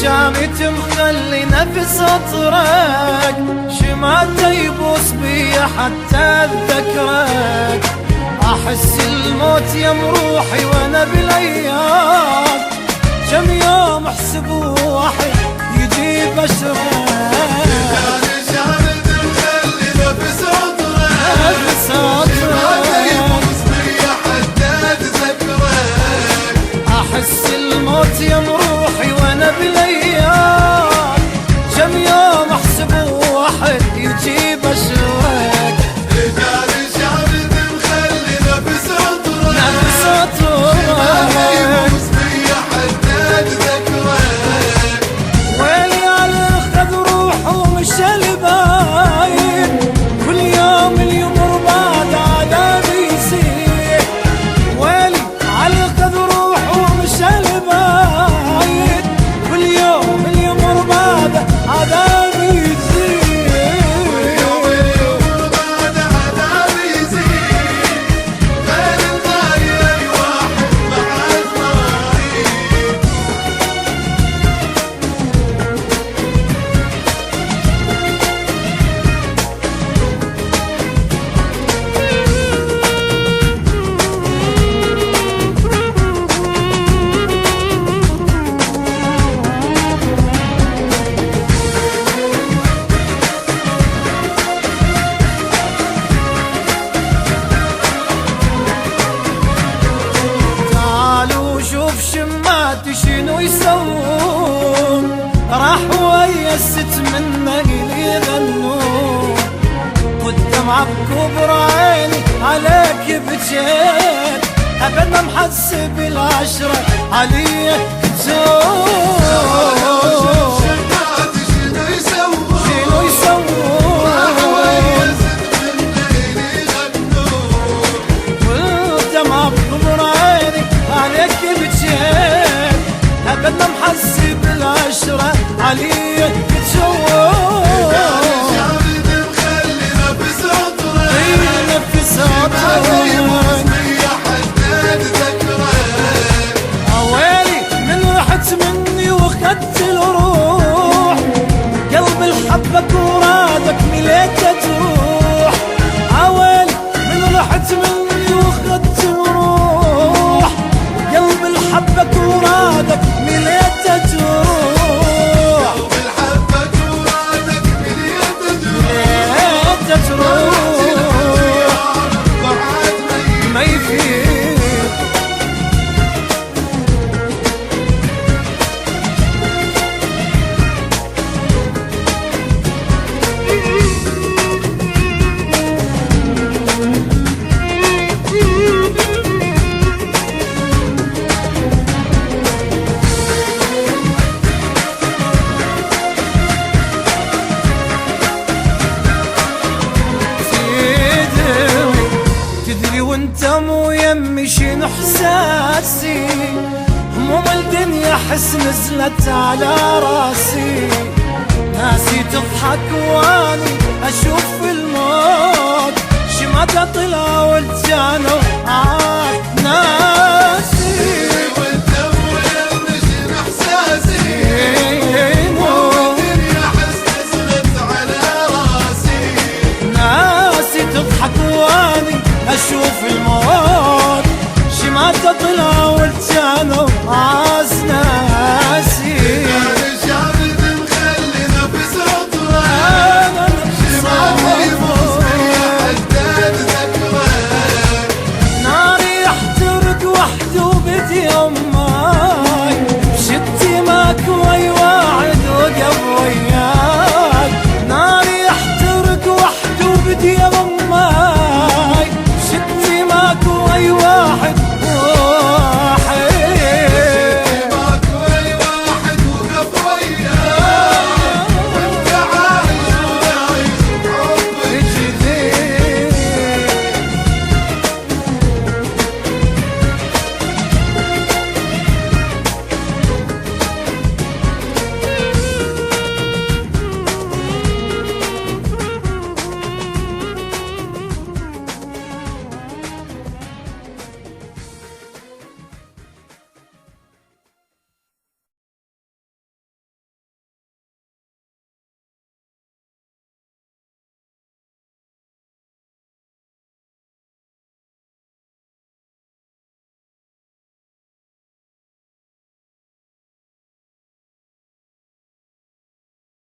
شامت مخلي نفس اطرق، شماته يبوس بي حتى اتذكرك. احس الموت يم روحي وانا بالايام، كم يوم احسب واحد يجيب اشرك. احس الموت يم روحي وانا بالايام، كم يوم احسب واحد يجيب اشرك. رجال شعبت مخلي نفس اطرق، نفس يبوس بي حتى اتذكرك. ويلي على خذ روحه ومشى الباين، كل يوم اليمر بعد عذابي يزيد. ويلي على خذ روحه ومشى الباين، كل يوم اليمر بعد عذابي يزيد. بعد عذابي يزيد، غير الغاية واحد بعد مريض. تعالوا شوف شماتي شنو يسوون، راح ويست منا إلي غنون. والدمعة بكبر عيني عليك بجيت، أبدا محسب العشرة علي كتون. شمعت شنو يسوون، شنو يسوون، والدمعة بكبر عيني عليك بجيت، أبدا محسب العشرة علي كتون. شعبت مخلي نفس اطرق، نفس يبوس اطرق. بي حتى اتذكرك. ويلي من رحت مني واخدت الروح، قلب الحبك ورادك مليته تروح. ويلي من رحت مني واخدت الروح، قلب الحبك ورادك مليته تروح. قلب الحبك ورادك مليته تروح. مليته تروح بعد ما يفيد. تدري وانت مو يمي شنو احساسي، هموم الدنيا حس نزلت على راسي. ناسي تضحك واني اشوف الموت، شماتة طلع والجانو عاد ناس.